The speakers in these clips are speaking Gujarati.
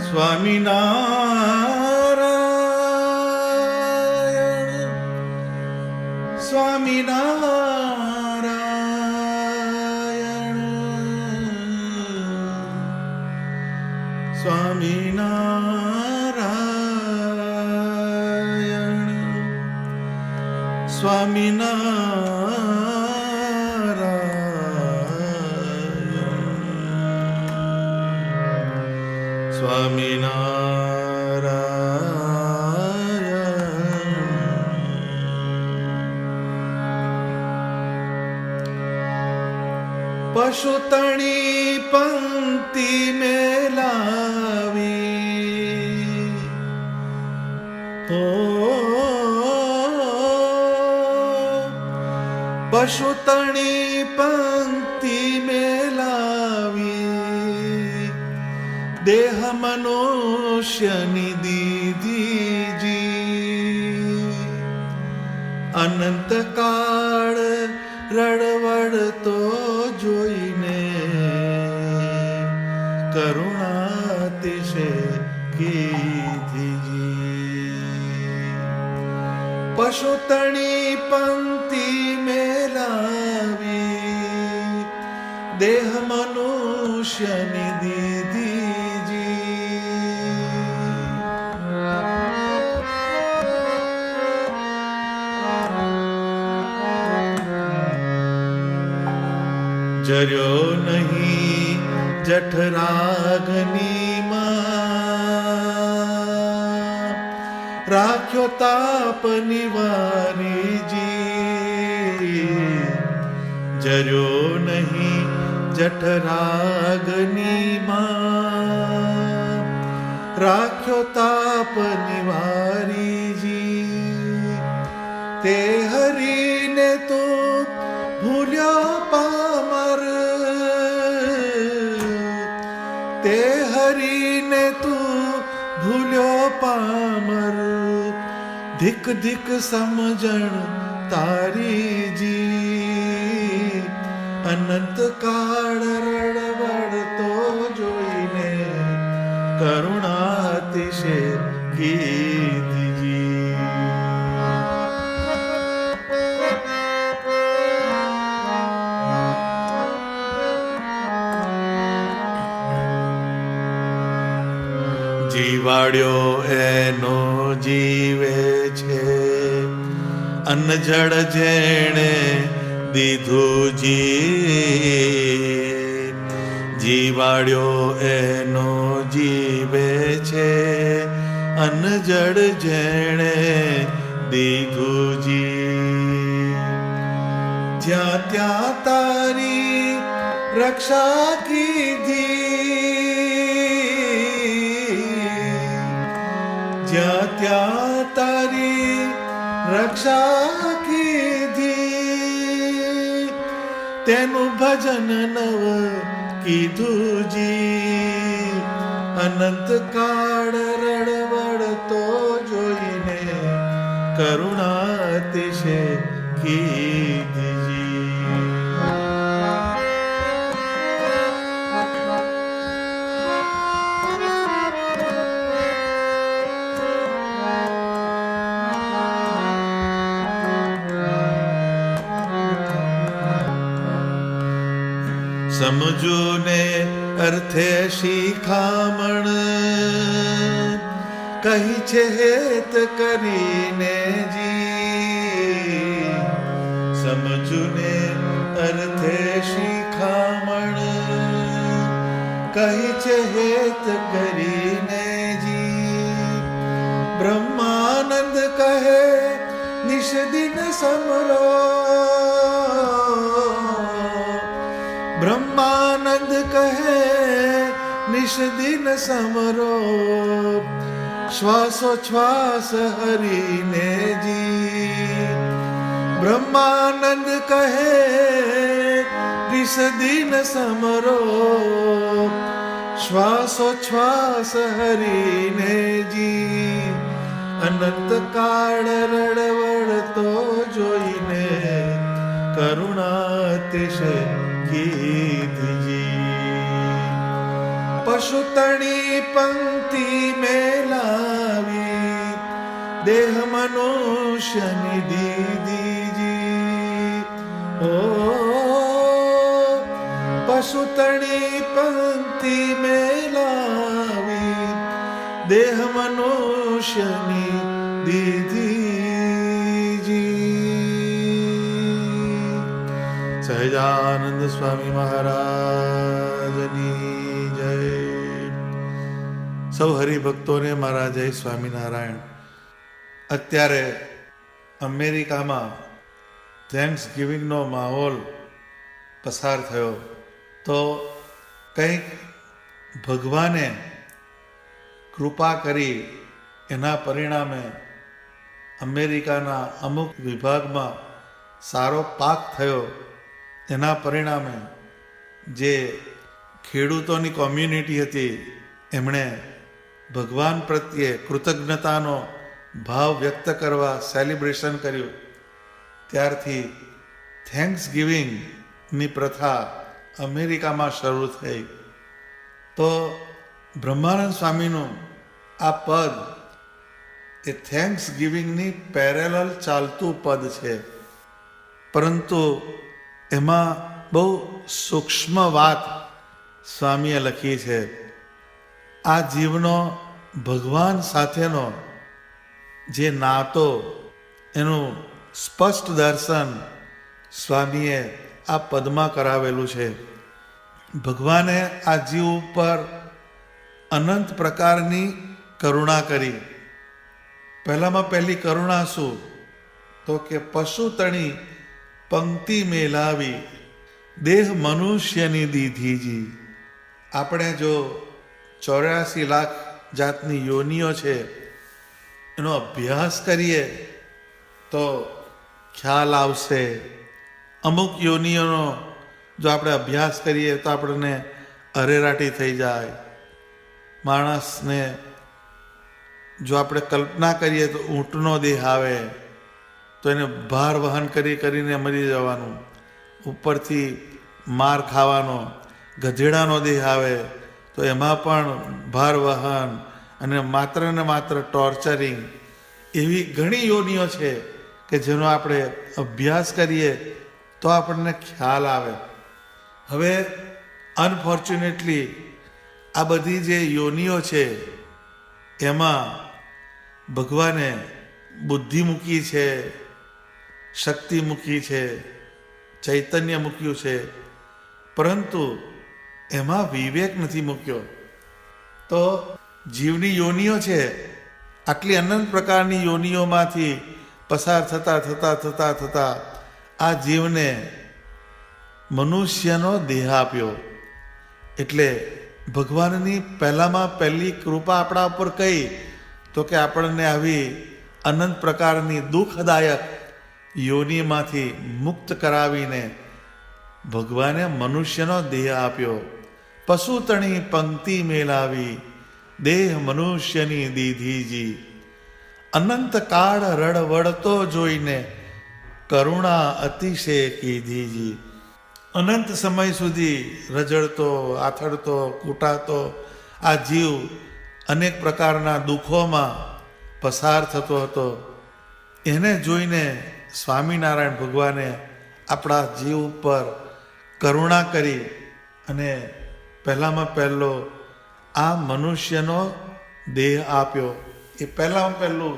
સ્વામિનારાયણ સ્વામિનારાયણ સ્વામિનારાયણ સ્વામિનારાયણ સ્વામિનારાયણ પશુ તણી પંક્તિ મેલાવી પશુ તણી પંક્તિ મેલાવી દેહ મનુષ્યની દીધીજી અનંત કાળ રડવડતો જોઈને કરુણાતિશે કીધીજી પશુ તણી પંક્તિ મેલાવી દેહ મનુષ્યની દીધીજી જર્યો નહીં જઠરાગની માં રાખ્યો તાપ નિવારીજી જર્યો નહીં જઠરાગની માં રાખ્યો તાપ નિવારીજી તે હરીને તો ભૂલ્યો પામર તે હરીને તું ભૂલ્યો પામર ધિક ધિક સમજણ તારીજી અનંત કાળ રડવડતો જોઈને કરુણાતિશે કીધીજી જીવાડ્યો એનો જીવે છે અન્ન જળ જેણે દીધું જીવાડ્યો એનો જીવે છે અન્ન જળ જેણે દીધું જ્યાં ત્યાં તારી રક્ષા કીધી જ્યાં ત્યાં તારી રક્ષા કીધી તેનું ભજન નવ કીધું જી અનંત કાળ રડવડતો જોઈને કરુણાતિશે કીધીજી સમજો ને અર્થે શિખામણ કહી છે હેત કરીને જી સમજો ને અર્થે શિખામણ કહી છે હેત કરીને જી બ્રહ્માનંદ કહે નિષદિન સમરો બ્રહ્માનંદ કહે નિષદિન સમરો શ્વાસોચ્છ્વાસ હરીને જી બ્રહ્માનંદ કહે નિષદિન સમરો શ્વાસોચ્છ્વાસ હરીને જી અનંત કાળ રડવડતો જોઈને કરુણાતિશે કીધીજી પશુ તણી પંક્તિ મેલાવી દેહ મનુષ્યની દીદીજી. ઓ પશુ તણી પંક્તિ મેલાવી દેહ મનુષ્યની દીદીજી. સહજાનંદ સ્વામી મહારાજની જય. સૌ હરિભક્તોને મારા જય સ્વામિનારાયણ. અત્યારે અમેરિકામાં થેન્ક્સ ગિવિંગનો માહોલ પસાર થયો તો કંઈક ભગવાને કૃપા કરી એના પરિણામે અમેરિકાના અમુક વિભાગમાં સારો પાક થયો. એના પરિણામે જે ખેડૂતોની કોમ્યુનિટી હતી એમણે ભગવાન પ્રત્યે કૃતજ્ઞતાનો ભાવ વ્યક્ત કરવા સેલિબ્રેશન કર્યું. ત્યારથી થેન્ક્સ ગિવિંગની પ્રથા અમેરિકામાં શરૂ થઈ. તો બ્રહ્માનંદ સ્વામીનું આ પદ એ થેન્ક્સ ગિવિંગની પેરેલલ ચાલતું પદ છે, પરંતુ એમાં બહુ સૂક્ષ્મ વાત સ્વામીએ લખી છે. આ જીવનો ભગવાન સાથેનો જે નાતો એનું સ્પષ્ટ દર્શન સ્વામીએ આ પદમાં કરાવેલું છે. ભગવાને આ જીવ ઉપર અનંત પ્રકારની કરુણા કરી. પહેલામાં પહેલી કરુણા શું? તો કે પશુ તણી પંક્તિ મેલાવી દેહ મનુષ્યની દીધીજી. આપણે જો 84 લાખ જાતની યોનિઓ છે એનો અભ્યાસ કરીએ તો ખ્યાલ આવશે. અમુક યોનિઓનો જો આપણે અભ્યાસ કરીએ તો આપણને અરેરાટી થઈ જાય. માણસને જો આપણે કલ્પના કરીએ તો ઊંટનો દેહ આવે તો એને ભાર વહન કરીને મરી જવાનું, ઉપરથી માર ખાવાનો. ગધેડાનો દેહ આવે તો એમાં પણ ભાર વહન અને માત્ર ને માત્ર ટોર્ચરિંગ. એવી ઘણી યોનિઓ છે કે જેનો આપણે અભ્યાસ કરીએ તો આપણને ખ્યાલ આવે. હવે અનફોર્ચ્યુનેટલી આ બધી જે યોનિઓ છે એમાં ભગવાને બુદ્ધિ મૂકી છે, શક્તિ મૂકી છે, ચૈતન્ય મૂક્યું છે, પરંતુ એમાં વિવેક નથી મૂક્યો. તો જીવની યોનિઓ છે, આટલી અનંત પ્રકારની યોનિઓમાંથી પસાર થતા થતા થતા થતા આ જીવને મનુષ્યનો દેહ આપ્યો. એટલે ભગવાનની પહેલામાં પહેલી કૃપા આપણા ઉપર કઈ? તો કે આપણને આવી અનંત પ્રકારની દુઃખદાયક યોનિમાંથી મુક્ત કરાવીને ભગવાને મનુષ્યનો દેહ આપ્યો. પશુ તણી પંક્તિ મેલાવી દેહ મનુષ્યની દીધીજી. અનંત કાળ રડવડતો જોઈને કરુણા અતિશય કીધીજી. અનંત સમય સુધી રજડતો, આથડતો, કૂટાતો આ જીવ અનેક પ્રકારના દુઃખોમાં પસાર થતો હતો. એને જોઈને સ્વામિનારાયણ ભગવાને આપણા જીવ ઉપર કરુણા કરી અને પહેલામાં પહેલો આ મનુષ્યનો દેહ આપ્યો. એ પહેલામાં પહેલું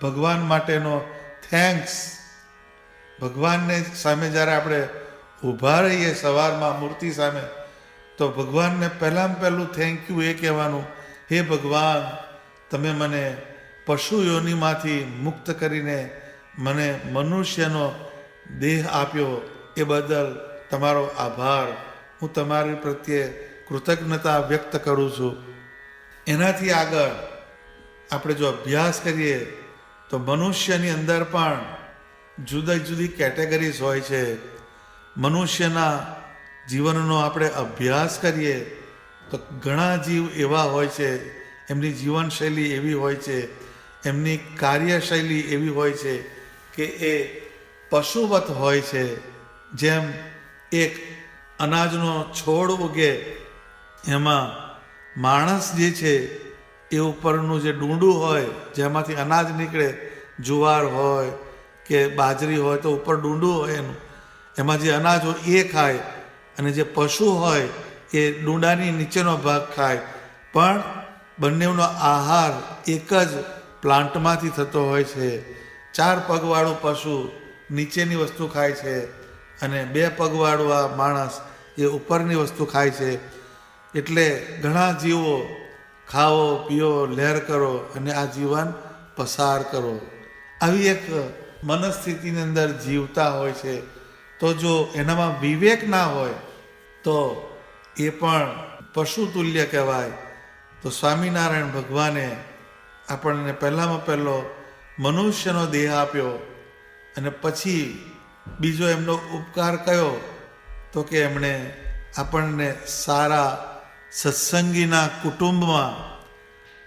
ભગવાન માટેનો થેન્ક્સ. ભગવાનને સામે જ્યારે આપણે ઊભા રહીએ સવારમાં મૂર્તિ સામે તો ભગવાનને પહેલામાં પહેલું થેન્ક યુ એ કહેવાનું, હે ભગવાન, તમે મને પશુ યોનિમાંથી મુક્ત કરીને મને મનુષ્યનો દેહ આપ્યો એ બદલ તમારો આભાર. હું તમારી પ્રત્યે કૃતજ્ઞતા વ્યક્ત કરું છું. એનાથી આગળ આપણે જો અભ્યાસ કરીએ તો મનુષ્યની અંદર પણ જુદી જુદી કેટેગરીઝ હોય છે. મનુષ્યના જીવનનો આપણે અભ્યાસ કરીએ તો ઘણા જીવ એવા હોય છે, એમની જીવનશૈલી એવી હોય છે, એમની કાર્યશૈલી એવી હોય છે કે એ પશુવત હોય છે. જેમ એક અનાજનો છોડ ઉગે એમાં માણસ જે છે એ ઉપરનું જે ડૂંડું હોય જેમાંથી અનાજ નીકળે, જુવાર હોય કે બાજરી હોય તો ઉપર ડૂંડું હોય એનું, એમાં જે અનાજ હોય એ ખાય, અને જે પશુ હોય એ ડૂંડાની નીચેનો ભાગ ખાય. પણ બંનેનો આહાર એક જ પ્લાન્ટમાંથી થતો હોય છે. 4 પગવાળું પશુ નીચેની વસ્તુ ખાય છે અને 2 પગવાળું આ માણસ એ ઉપરની વસ્તુ ખાય છે. એટલે ઘણા જીવો ખાઓ પીઓ લહેર કરો અને આ જીવન પસાર કરો, આવી એક મનસ્થિતિની અંદર જીવતા હોય છે. તો જો એનામાં વિવેક ના હોય તો એ પણ પશુ તુલ્ય કહેવાય. તો સ્વામિનારાયણ ભગવાને આપણને પહેલામાં પહેલો મનુષ્યનો દેહ આપ્યો, અને પછી બીજો એમનો ઉપકાર કયો તો કે એમણે આપણને સારા સત્સંગીના કુટુંબમાં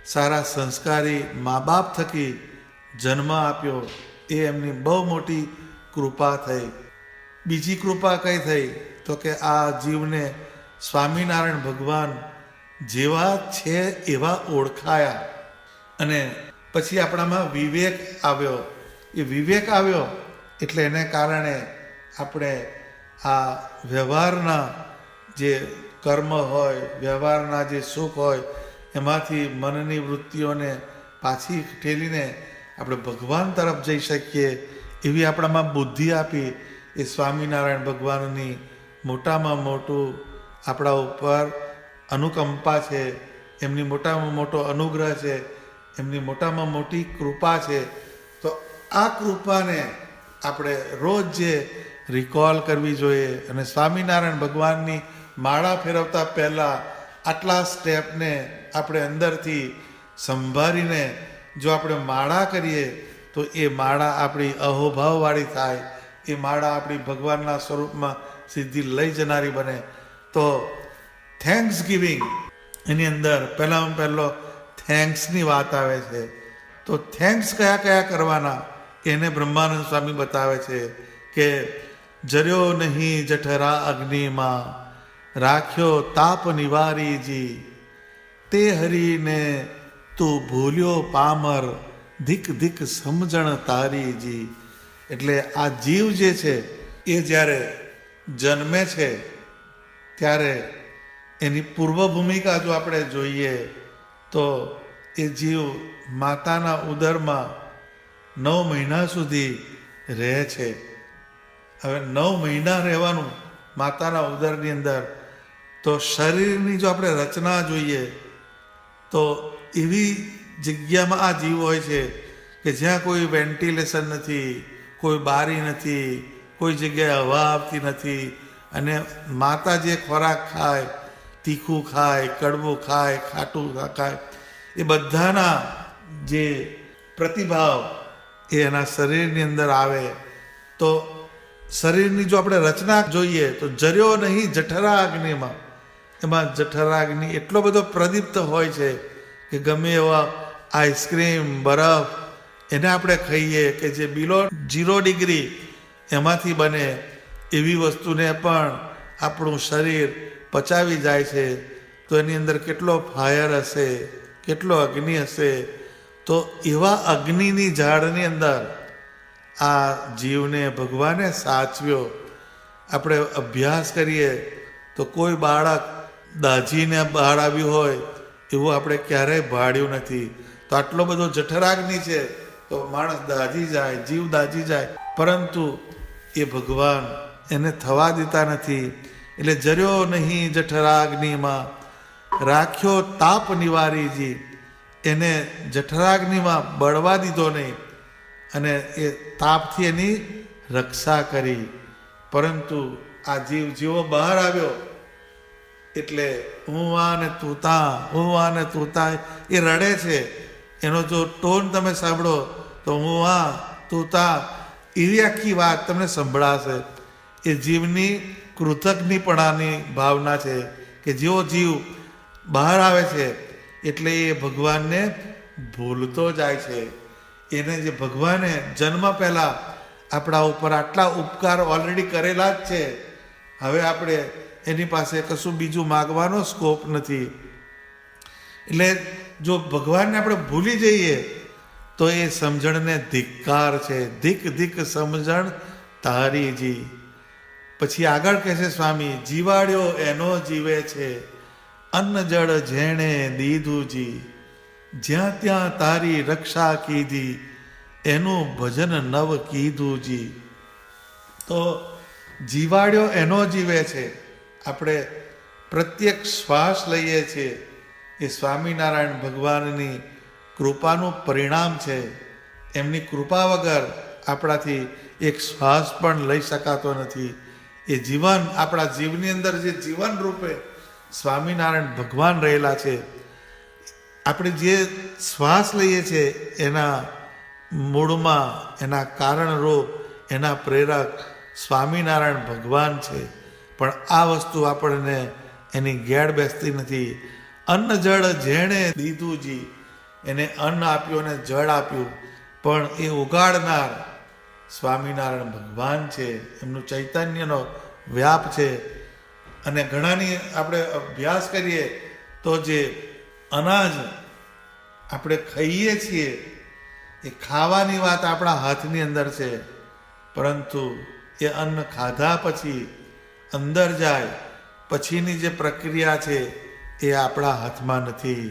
સારા સંસ્કારી મા બાપ થકી જન્મ આપ્યો. એ એમની બહુ મોટી કૃપા થઈ. બીજી કૃપા કઈ થઈ તો કે આ જીવને સ્વામિનારાયણ ભગવાન જેવા છે એવા ઓળખાયા, અને પછી આપણામાં વિવેક આવ્યો. એ વિવેક આવ્યો એટલે એને કારણે આપણે આ વ્યવહારના જે કર્મ હોય, વ્યવહારના જે સુખ હોય, એમાંથી મનની વૃત્તિઓને પાછી ઠેલીને આપણે ભગવાન તરફ જઈ શકીએ એવી આપણામાં બુદ્ધિ આપી એ સ્વામિનારાયણ ભગવાનની મોટામાં મોટું આપણા ઉપર અનુકંપા છે, એમની મોટામાં મોટો અનુગ્રહ છે, એમની મોટામાં મોટી કૃપા છે. તો આ કૃપાને આપણે રોજ જે રિકોલ કરવી જોઈએ, અને સ્વામિનારાયણ ભગવાનની માળા ફેરવતા પહેલાં આટલા સ્ટેપને આપણે અંદરથી સંભાળીને જો આપણે માળા કરીએ તો એ માળા આપણી અહોભાવવાળી થાય, એ માળા આપણી ભગવાનના સ્વરૂપમાં સિદ્ધિ લઈ જનારી બને. તો થેન્ક્સ ગિવિંગ એની અંદર પહેલામાં પહેલો થેન્ક્સની વાત આવે છે. તો થેન્ક્સ કયા કયા કરવાના એને બ્રહ્માનંદ સ્વામી બતાવે છે કે જર્યો નહીં જઠરા અગ્નિમાં, રાખ્યો તાપ નિવારીજી, તે હરીને તું ભૂલ્યો પામર, ધીક ધીક સમજણ તારીજી. એટલે આ જીવ જે છે એ જ્યારે જન્મે છે ત્યારે એની પૂર્વ ભૂમિકા જો આપણે જોઈએ તો એ જીવ માતાના ઉદરમાં 9 મહિના સુધી રહે છે. હવે 9 મહિના રહેવાનું માતાના ઉદરની અંદર, તો શરીરની જો આપણે રચના જોઈએ તો એવી જગ્યામાં આ જીવ હોય છે કે જ્યાં કોઈ વેન્ટિલેશન નથી, કોઈ બારી નથી, કોઈ જગ્યાએ હવા આવતી નથી, અને માતા જે ખોરાક ખાય, તીખું ખાય, કડવું ખાય, ખાટું ખાય, એ બધાના જે પ્રતિભાવ એ એના શરીરની અંદર આવે. તો શરીરની જો આપણે રચના જોઈએ તો જર્યો નહીં જઠરા અગ્નિમાં, એમાં જઠરાગ્નિ એટલો બધો પ્રદીપ્ત હોય છે કે ગમે એવા આઈસ્ક્રીમ, બરફ એને આપણે ખાઈએ કે જે બિલો 0 ડિગ્રી એમાંથી બને એવી વસ્તુને પણ આપણું શરીર પચાવી જાય છે. તો એની અંદર કેટલો ફાયર હશે, કેટલો અગ્નિ હશે. તો એવા અગ્નિની ઝાડની અંદર આ જીવને ભગવાને સાચવ્યો. આપણે અભ્યાસ કરીએ તો કોઈ બાળક દાજીને બહાર આવ્યું હોય એવું આપણે ક્યારેય ભાળ્યું નથી. તો આટલો બધો જઠરાગ્નિ છે તો માણસ દાજી જાય, જીવ દાજી જાય, પરંતુ એ ભગવાન એને થવા દેતા નથી. એટલે જર્યો નહીં જઠરાગ્નિમાં, રાખ્યો તાપ નિવારીજી, એને જઠરાગ્નિમાં બળવા દીધો નહીં અને એ તાપથી એની રક્ષા કરી. પરંતુ આ જીવ જેવો બહાર આવ્યો એટલે હું આ ને તું તા, હું આ ને તું તા એ રડે છે. એનો જો ટોન તમે સાંભળો તો હું આ તું તા એવી આખી વાત તમને સંભળાશે. એ જીવની કૃતજ્ઞપણાની ભાવના છે કે જેવો જીવ બહાર આવે છે એટલે એ ભગવાનને ભૂલતો જાય છે. એને જે ભગવાને જન્મ પહેલાં આપણા ઉપર આટલા ઉપકાર ઓલરેડી કરેલા જ છે, હવે આપણે એની પાસે કશું બીજું માગવાનો સ્કોપ નથી. એટલે જો ભગવાનને આપણે ભૂલી જઈએ તો એ સમજણને ધિક્કાર છે. ધીક ધીક સમજણ તારીજી. પછી આગળ કહે છે સ્વામી, જીવાડ્યો એનો જીવે છે, અન્ન જળ જેણે દીધુંજી, જ્યાં ત્યાં તારી રક્ષા કીધી, એનું ભજન નવ કીધુંજી. તો જીવાડ્યો એનો જીવે છે. આપણે પ્રત્યેક શ્વાસ લઈએ છીએ એ સ્વામિનારાયણ ભગવાનની કૃપાનું પરિણામ છે. એમની કૃપા વગર આપણાથી એક શ્વાસ પણ લઈ શકાતો નથી. એ જીવન, આપણા જીવની અંદર જે જીવન રૂપે સ્વામિનારાયણ ભગવાન રહેલા છે, આપણે જે શ્વાસ લઈએ છીએ એના મૂળમાં, એના કારણરૂપ, એના પ્રેરક સ્વામિનારાયણ ભગવાન છે. પણ આ વસ્તુ આપણને એની ગેડ બેસતી નથી. અન્ન જળ જેણે દીધુંજી, એને અન્ન આપ્યું અને જળ આપ્યું, પણ એ ઉગાડનાર સ્વામિનારાયણ ભગવાન છે. એમનું ચૈતન્યનો વ્યાપ છે. અને ઘણાની આપણે અભ્યાસ કરીએ તો જે અનાજ આપણે ખાઈએ છીએ એ ખાવાની વાત આપણા હાથની અંદર છે, પરંતુ એ અન્ન ખાધા પછી અંદર જાય પછીની જે પ્રક્રિયા છે એ આપણા હાથમાં નથી.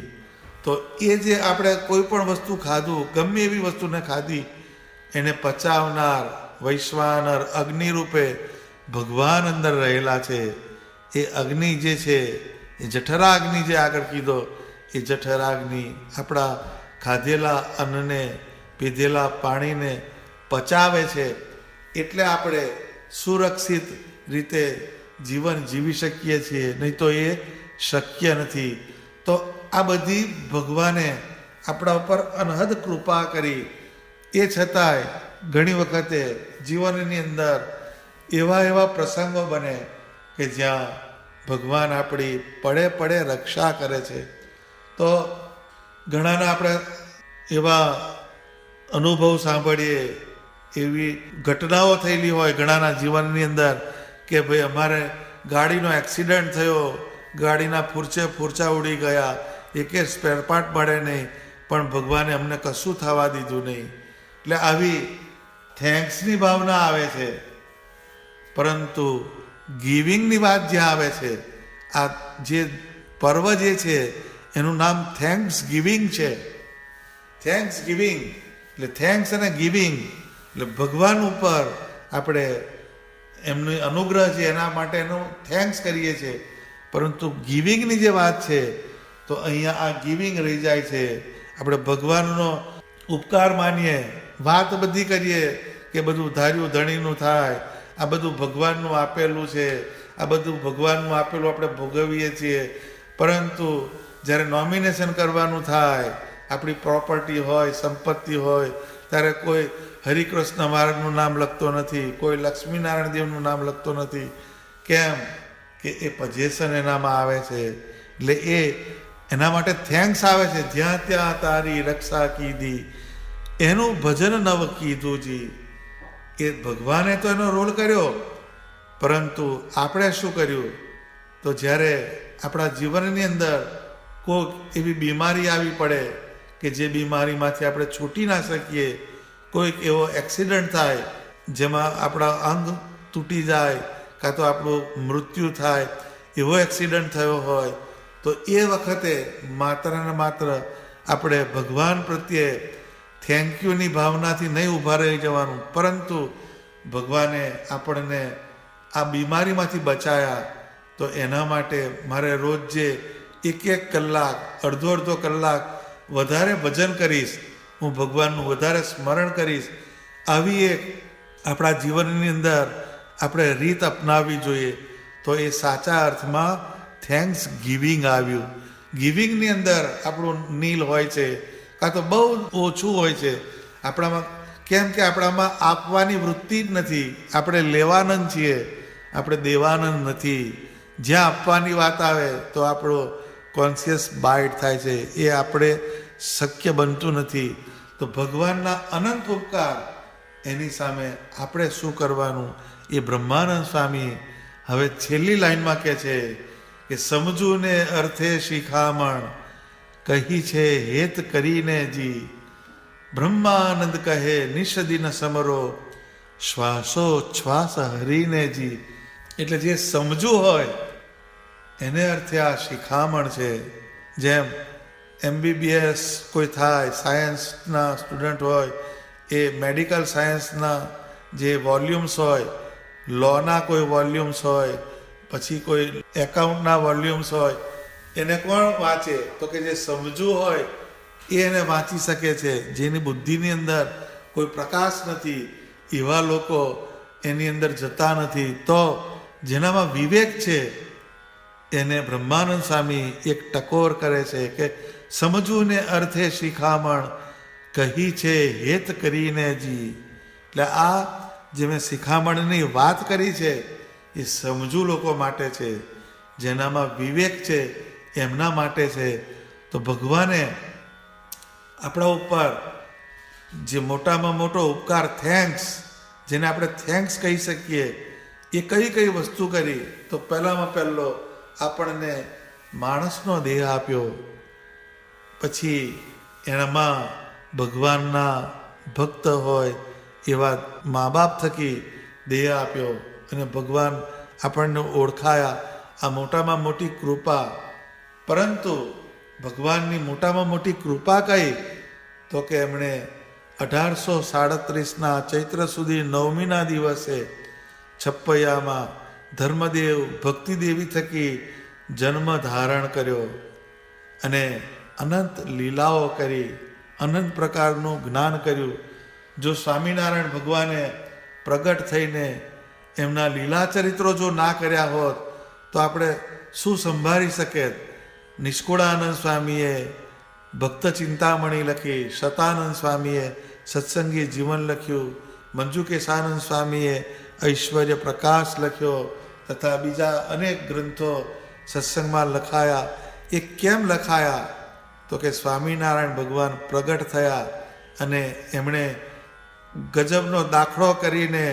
તો એ જે આપણે કોઈ પણ વસ્તુ ખાધું, ગમે એવી વસ્તુને ખાધી, એને પચાવનાર વૈશ્વાનર અગ્નિ રૂપે ભગવાન અંદર રહેલા છે. એ અગ્નિ જે છે એ જઠરાગ્નિ, જે આગળ કીધો એ જઠરાગ્નિ આપણા ખાધેલા અન્નને, પીધેલા પાણીને પચાવે છે. એટલે આપણે સુરક્ષિત રીતે જીવન જીવી શકીએ છીએ, નહીં તો એ શક્ય નથી. તો આ બધી ભગવાને આપણા ઉપર અનહદ કૃપા કરી. એ છતાંય ઘણી વખતે જીવનની અંદર એવા એવા પ્રસંગો બને કે જ્યાં ભગવાન આપણી પડે પડે રક્ષા કરે છે. તો ઘણાના આપણે એવા અનુભવ સાંભળીએ, એવી ઘટનાઓ થયેલી હોય ઘણાના જીવનની અંદર કે ભાઈ અમારે ગાડીનો એક્સિડન્ટ થયો, ગાડીના ફૂરચા ઉડી ગયા, એકે સ્પેર પાર્ટ મળે નહીં, પણ ભગવાને અમને કશું થવા દીધું નહીં. એટલે આવી થેન્ક્સની ભાવના આવે છે, પરંતુ ગિવિંગની વાત જ્યાં આવે છે, આ જે પર્વ જે છે એનું નામ થેન્ક્સ ગિવિંગ છે. થેન્ક્સ ગિવિંગ એટલે થેન્ક્સ અને ગિવિંગ એટલે ભગવાન ઉપર આપણે એમનો અનુગ્રહ છે એના માટેનું થેન્ક્સ કરીએ છીએ. પરંતુ ગિવિંગની જે વાત છે તો અહીંયા આ ગિવિંગ રહી જાય છે. આપણે ભગવાનનો ઉપકાર માનીએ, વાત બધી કરીએ કે બધું ધાર્યું ધણીનું થાય, આ બધું ભગવાનનું આપેલું છે, આ બધું ભગવાનનું આપેલું આપણે ભોગવીએ છીએ. પરંતુ જ્યારે નોમિનેશન કરવાનું થાય, આપણી પ્રોપર્ટી હોય, સંપત્તિ હોય, ત્યારે કોઈ હરિકૃષ્ણ મહારાજનું નામ લખતો નથી, કોઈ લક્ષ્મીનારાયણ દેવનું નામ લખતો નથી. કેમ કે એ પજેશન એનામાં આવે છે. એટલે એ એના માટે થેન્ક્સ આવે છે. જ્યાં ત્યાં તારી રક્ષા કીધી, એનું ભજન નવ કીધુંજી. એ ભગવાને તો એનો રોલ કર્યો, પરંતુ આપણે શું કર્યું? તો જ્યારે આપણા જીવનની અંદર કોઈક એવી બીમારી આવી પડે કે જે બીમારીમાંથી આપણે છૂટી ના શકીએ, કોઈક એવો એક્સિડન્ટ થાય જેમાં આપણા અંગ તૂટી જાય, કાં તો આપણું મૃત્યુ થાય, એવો એક્સિડન્ટ થયો હોય, તો એ વખતે માત્ર ને માત્ર આપણે ભગવાન પ્રત્યે થેન્ક યુની ભાવનાથી નહીં ઊભા રહી જવાનું, પરંતુ ભગવાને આપણને આ બીમારીમાંથી બચાયા. તો એના માટે મારે રોજ જે એક કલાક, અડધો કલાક વધારે ભજન કરીશ, હું ભગવાનનું વધારે સ્મરણ કરીશ, આવી એક આપણા જીવનની અંદર આપણે રીત અપનાવવી જોઈએ. તો એ સાચા અર્થમાં થેન્ક્સ ગિવિંગ આવ્યું. ગિવિંગની અંદર આપણું નીલ હોય છે, કાં તો બહુ ઓછું હોય છે આપણામાં. કેમ કે આપણામાં આપવાની વૃત્તિ જ નથી, આપણે લેવાનંદ છીએ, આપણે દેવાનંદ નથી. જ્યાં આપવાની વાત આવે તો આપણો કોન્શિયસ બાઇટ થાય છે, એ આપણે શક્ય બનતું નથી. તો ભગવાનના અનંત ઉપકાર, એની સામે આપણે શું કરવાનું? એ બ્રહ્માનંદ સ્વામી હવે છેલ્લી લાઈનમાં કહે છે કે સમજું ને અર્થે શિખામણ, કહી છે હેત કરીને જી. બ્રહ્માનંદ કહે નિષદિન સમરો, શ્વાસો શ્વાસ હરીને જી. એટલે જે સમજવું હોય એને અર્થે આ શિખામણ છે. જેમ MBBS કોઈ થાય, સાયન્સના સ્ટુડન્ટ હોય, એ મેડિકલ સાયન્સના જે વોલ્યુમ્સ હોય, લોના કોઈ વોલ્યુમ્સ હોય, પછી કોઈ એકાઉન્ટના વોલ્યુમ્સ હોય, એને કોણ વાંચે? તો કે જે સમજવું હોય એ એને વાંચી શકે છે. જેની બુદ્ધિની અંદર કોઈ પ્રકાશ નથી એવા લોકો એની અંદર જતા નથી. તો જેનામાં વિવેક છે એને બ્રહ્માનંદ સ્વામી એક ટકોર કરે છે કે સમજવું ને અર્થે શિખામણ, કહી છે હેત કરીને જી. એટલે આ જે મેં શિખામણની વાત કરી છે એ સમજુ લોકો માટે છે, જેનામાં વિવેક છે એમના માટે છે. તો ભગવાને આપણા ઉપર જે મોટામાં મોટો ઉપકાર, થેન્ક્સ, જેને આપણે થેન્ક્સ કહી શકીએ, એ કઈ કઈ વસ્તુ કરી? તો પહેલામાં પહેલો આપણને માણસનો દેહ આપ્યો, પછી એનામાં ભગવાનના ભક્ત હોય એવા મા બાપ થકી દેહ આપ્યો, અને ભગવાન આપણને ઓળખાયા. આ મોટામાં મોટી કૃપા. પરંતુ ભગવાનની મોટામાં મોટી કૃપા કઈ? તો કે એમણે 1837 ચૈત્ર સુધી 9મીના દિવસે છપ્પૈયામાં ધર્મદેવ ભક્તિદેવી થકી જન્મ ધારણ કર્યો અને અનંત લીલાઓ કરી, અનંત પ્રકારનું જ્ઞાન કર્યું. જો સ્વામિનારાયણ ભગવાને પ્રગટ થઈને એમના લીલા ચરિત્રો જો ના કર્યા હોત તો આપણે શું સંભાળી શકે? નિષ્કુળાનંદ સ્વામીએ ભક્ત ચિંતામણી લખી, શતાનંદ સ્વામીએ સત્સંગી જીવન લખ્યું, મંજુકેશાનંદ સ્વામીએ ઐશ્વર્ય પ્રકાશ લખ્યો, તથા બીજા અનેક ગ્રંથો સત્સંગમાં લખાયા. એ કેમ લખાયા? તો કે સ્વામિનારાયણ ભગવાન પ્રગટ થયા અને એમણે ગજબનો દાખલો કરીને,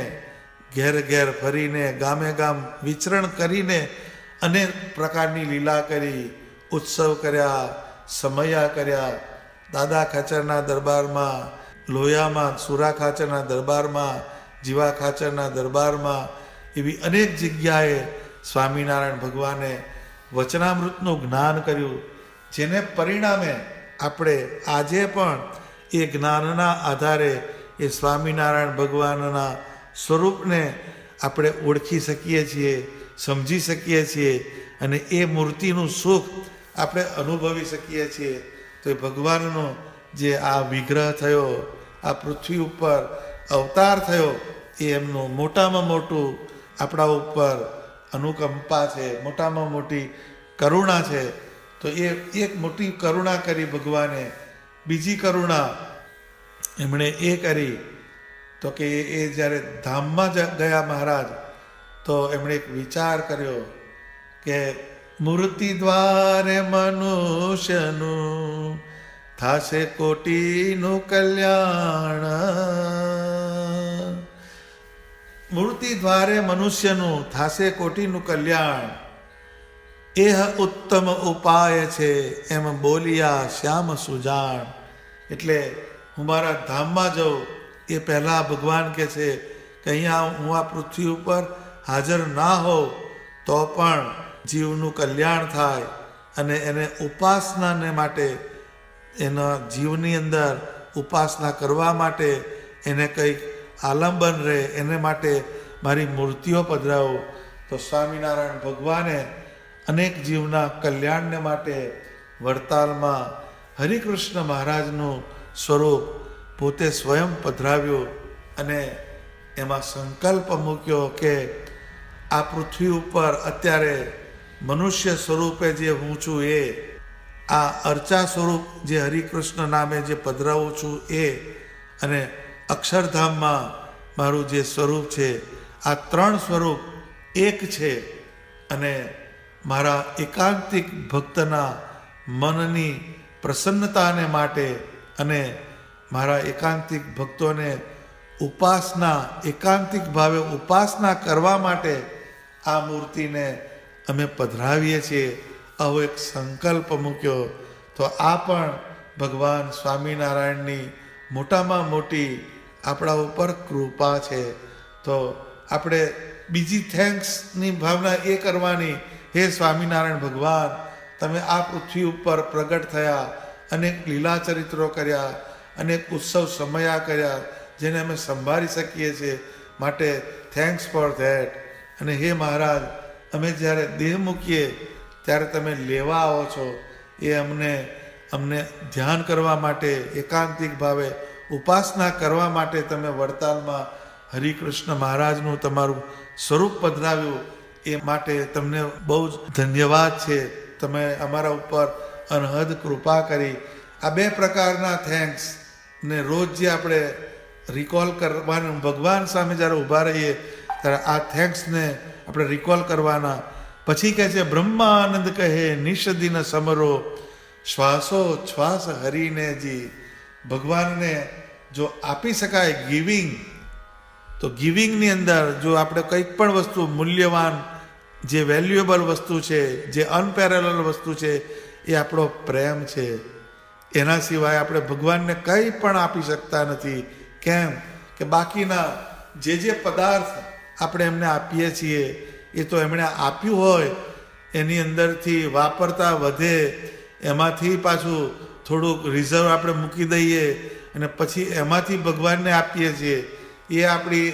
ઘેર ઘેર ફરીને, ગામે ગામ વિચરણ કરીને અનેક પ્રકારની લીલા કરી, ઉત્સવ કર્યા, સમયા કર્યા. દાદા ખાચરના દરબારમાં, લોયામાં સુરા ખાચરના દરબારમાં, જીવા ખાચરના દરબારમાં, એવી અનેક જગ્યાએ સ્વામિનારાયણ ભગવાને વચનામૃતનું જ્ઞાન કર્યું, જેને પરિણામે આપણે આજે પણ એ જ્ઞાનના આધારે એ સ્વામિનારાયણ ભગવાનના સ્વરૂપને આપણે ઓળખી શકીએ છીએ, સમજી શકીએ છીએ, અને એ મૂર્તિનું સુખ આપણે અનુભવી શકીએ છીએ. તો એ ભગવાનનો જે આ વિગ્રહ થયો, આ પૃથ્વી ઉપર અવતાર થયો, એ એમનું મોટામાં મોટું આપણા ઉપર અનુકંપા છે, મોટામાં મોટી કરુણા છે. તો એ એક મોટી કરુણા કરી ભગવાને. બીજી કરુણા એમણે એ કરી તો કે એ જ્યારે ધામમાં ગયા મહારાજ, તો એમણે એક વિચાર કર્યો કે મૂર્તિ દ્વારે મનુષ્યનું થાશે કોટીનું કલ્યાણ. મૂર્તિ દ્વારે મનુષ્યનું થાશે કોટીનું કલ્યાણ, એહ ઉત્તમ ઉપાય છે એમ બોલિયા શ્યામ સુજાણ. એટલે હું મારા ધામમાં જાઉં એ પહેલાં ભગવાન કહે છે કે અહીંયા હું આ પૃથ્વી ઉપર હાજર ના હોઉં તો પણ જીવનું કલ્યાણ થાય, અને એને ઉપાસનાને માટે, એના જીવની અંદર ઉપાસના કરવા માટે એને કંઈક આલંબન રહે, એને માટે મારી મૂર્તિઓ પધરાવો. તો સ્વામિનારાયણ ભગવાને અનેક જીવના કલ્યાણને માટે વડતાલમાં હરિકૃષ્ણ મહારાજનું સ્વરૂપ પોતે સ્વયં પધરાવ્યું, અને એમાં સંકલ્પ મૂક્યો કે આ પૃથ્વી ઉપર અત્યારે મનુષ્ય સ્વરૂપે જે હું છું એ, આ અર્ચા સ્વરૂપ જે હરિકૃષ્ણ નામે જે પધરાવું છું એ, અને અક્ષરધામમાં મારું જે સ્વરૂપ છે, આ ત્રણ સ્વરૂપ એક છે. અને મારા એકાંતિક ભક્તના મનની પ્રસન્નતાને માટે અને મારા એકાંતિક ભક્તોને ઉપાસના, એકાંતિક ભાવે ઉપાસના કરવા માટે આ મૂર્તિને અમે પધરાવીએ છીએ. આવો એક સંકલ્પ મૂક્યો. તો તો આ પણ ભગવાન સ્વામિનારાયણની મોટામાં મોટી આપણા ઉપર કૃપા છે. તો આપણે બીજી થેન્ક્સની ભાવના એ કરવાની, હે સ્વામિનારાયણ ભગવાન, તમે આ પૃથ્વી ઉપર પ્રગટ થયા, અનેક લીલા ચરિત્રો કર્યા, અનેક ઉત્સવ સમયા કર્યા, જેને અમે સંભાળી શકીએ છીએ, માટે થેન્ક્સ ફોર ધેટ. અને હે મહારાજ, અમે જ્યારે દેહ મૂકીએ ત્યારે તમે લેવા આવો છો, એ અમને ધ્યાન કરવા માટે, એકાંતિક ભાવે ઉપાસના કરવા માટે તમે વડતાલમાં હરિકૃષ્ણ મહારાજનું તમારું સ્વરૂપ પધરાવ્યું, એ માટે તમને બહુ જ ધન્યવાદ છે. તમે અમારા ઉપર અનહદ કૃપા કરી. આ બે પ્રકારના થેન્ક્સ ને રોજ જે આપણે રિકોલ કરવાનું, ભગવાન સામે જ્યારે ઊભા રહીએ ત્યારે આ થેન્ક્સને આપણે રિકોલ કરવાના. પછી કહે છે, બ્રહ્માનંદ કહે નિષદિન સમરો, શ્વાસો શ્વાસ હરીને જી. ભગવાનને જો આપી શકાય ગિવિંગ, તો ગિવિંગની અંદર જો આપણે કંઈક પણ વસ્તુ મૂલ્યવાન, જે વેલ્યુએબલ વસ્તુ છે, જે અનપેરેલલ વસ્તુ છે, એ આપણો પ્રેમ છે. એના સિવાય આપણે ભગવાનને કંઈ પણ આપી શકતા નથી. કેમ કે બાકીના જે પદાર્થ આપણે એમને આપીએ છીએ, એ તો એમણે આપ્યું હોય એની અંદરથી વાપરતા વધે, એમાંથી પાછું થોડુંક રિઝર્વ આપણે મૂકી દઈએ અને પછી એમાંથી ભગવાનને આપીએ છીએ. એ આપણી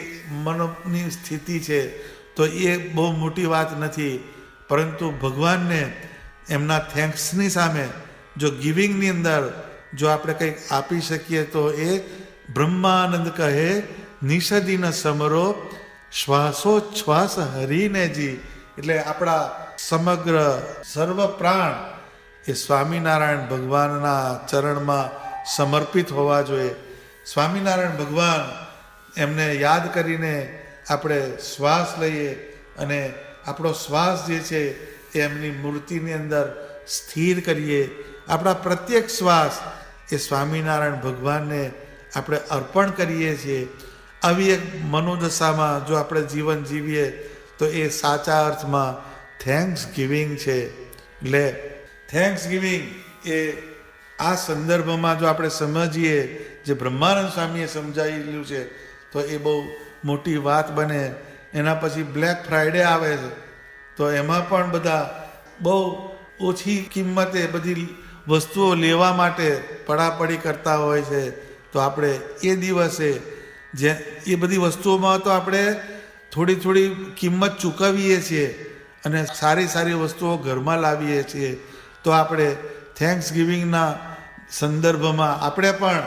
મનની સ્થિતિ છે. તો એ બહુ મોટી વાત નથી. પરંતુ ભગવાનને એમના થેન્ક્સની સામે જો ગિવિંગની અંદર જો આપણે કંઈક આપી શકીએ, તો એ બ્રહ્માનંદ કહે નિષદિન સમરો, શ્વાસોચ્છ્વાસ હરીને જી. એટલે આપણા સમગ્ર સર્વ પ્રાણ એ સ્વામિનારાયણ ભગવાનના ચરણમાં સમર્પિત હોવા જોઈએ. સ્વામિનારાયણ ભગવાન એમને યાદ કરીને આપણે શ્વાસ લઈએ અને આપણો શ્વાસ જે છે એ એમની મૂર્તિની અંદર સ્થિર કરીએ. આપણા પ્રત્યેક શ્વાસ એ સ્વામિનારાયણ ભગવાનને આપણે અર્પણ કરીએ છીએ. આવી એક મનોદશામાં જો આપણે જીવન જીવીએ તો એ સાચા અર્થમાં થેન્ક્સ ગિવિંગ છે. એટલે થેન્ક્સ ગિવિંગ એ આ સંદર્ભમાં જો આપણે સમજીએ, જે બ્રહ્માનંદ સ્વામીએ સમજાવેલું છે, તો એ બહુ મોટી વાત બને. એના પછી બ્લેક ફ્રાઈડે આવે છે, તો એમાં પણ બધા બહુ ઓછી કિંમતે બધી વસ્તુઓ લેવા માટે પડાપડી કરતા હોય છે. તો આપણે એ દિવસે એ બધી વસ્તુઓમાં તો આપણે થોડી કિંમત ચૂકવીએ છીએ અને સારી સારી વસ્તુઓ ઘરમાં લાવીએ છીએ. તો આપણે થેન્ક્સ ગિવિંગના સંદર્ભમાં આપણે પણ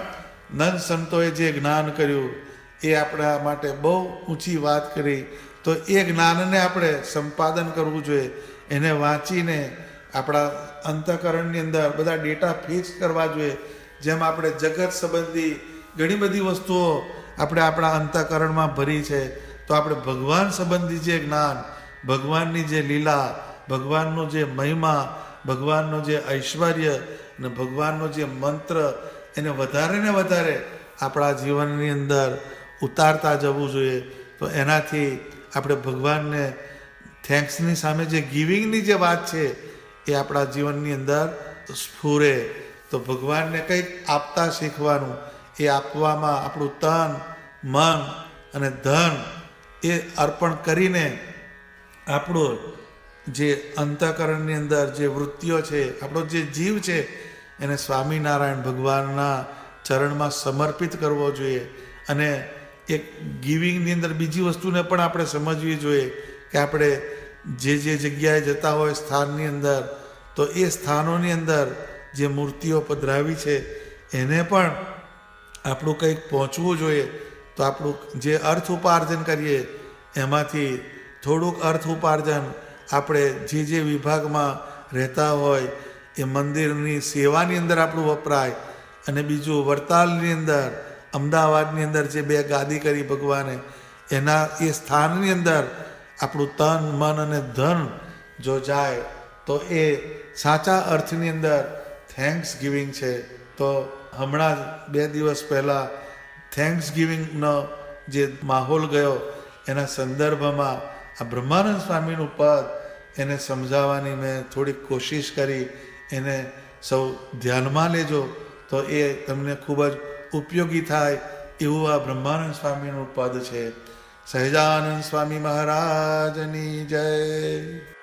નંદ સંતોએ જે જ્ઞાન કર્યું એ આપણા માટે બહુ ઊંચી વાત કરી. તો એ જ્ઞાનને આપણે સંપાદન કરવું જોઈએ. એને વાંચીને આપણા અંતઃકરણની અંદર બધા ડેટા ફિક્સ કરવા જોઈએ. જેમ આપણે જગત સંબંધી ઘણી બધી વસ્તુઓ આપણે આપણા અંતઃકરણમાં ભરી છે, તો આપણે ભગવાન સંબંધી જે જ્ઞાન, ભગવાનની જે લીલા, ભગવાનનો જે મહિમા, ભગવાનનો જે ઐશ્વર્ય અને ભગવાનનો જે મંત્ર, એને વધારે ને વધારે આપણા જીવનની અંદર ઉતારતા જવું જોઈએ. તો એનાથી આપણે ભગવાનને થેન્ક્સની સામે જે ગિવિંગની જે વાત છે એ આપણા જીવનની અંદર સ્ફુરે. તો ભગવાનને કંઈક આપતા શીખવાનું. એ આપવામાં આપણું તન, મન અને ધન એ અર્પણ કરીને આપણું જે અંતઃકરણની અંદર જે વૃત્તિઓ છે, આપણો જે જીવ છે, એને સ્વામિનારાયણ ભગવાનના ચરણમાં સમર્પિત કરવો જોઈએ. અને એક ગિવિંગની અંદર બીજી વસ્તુને પણ આપણે સમજવી જોઈએ કે આપણે જે જગ્યાએ જતા હોય સ્થાનની અંદર, તો એ સ્થાનોની અંદર જે મૂર્તિઓ પધરાવી છે એને પણ આપણું કંઈક પહોંચવું જોઈએ. તો આપણું જે અર્થ ઉપાર્જન કરીએ એમાંથી થોડુંક અર્થ ઉપાર્જન આપણે જે વિભાગમાં રહેતા હોય એ મંદિરની સેવાની અંદર આપણું વપરાય. અને બીજું વડતાલની અંદર, અમદાવાદની અંદર જે 2 ગાદી કરી ભગવાને, એના એ સ્થાનની અંદર આપણું તન, મન અને ધન જો જાય તો એ સાચા અર્થની અંદર થેન્ક્સ ગિવિંગ છે. તો હમણાં જ 2 દિવસ પહેલાં થેન્ક્સ ગિવિંગનો જે માહોલ ગયો એના સંદર્ભમાં આ બ્રહ્માનંદ સ્વામીનું પદ એને સમજાવવાની મેં થોડીક કોશિશ કરી. એને સૌ ધ્યાનમાં લેજો તો એ તમને ખૂબ જ ઉપયોગી થાય એવું આ બ્રહ્માનંદ સ્વામીનું પદ છે. સહજાનંદ સ્વામી મહારાજની જય.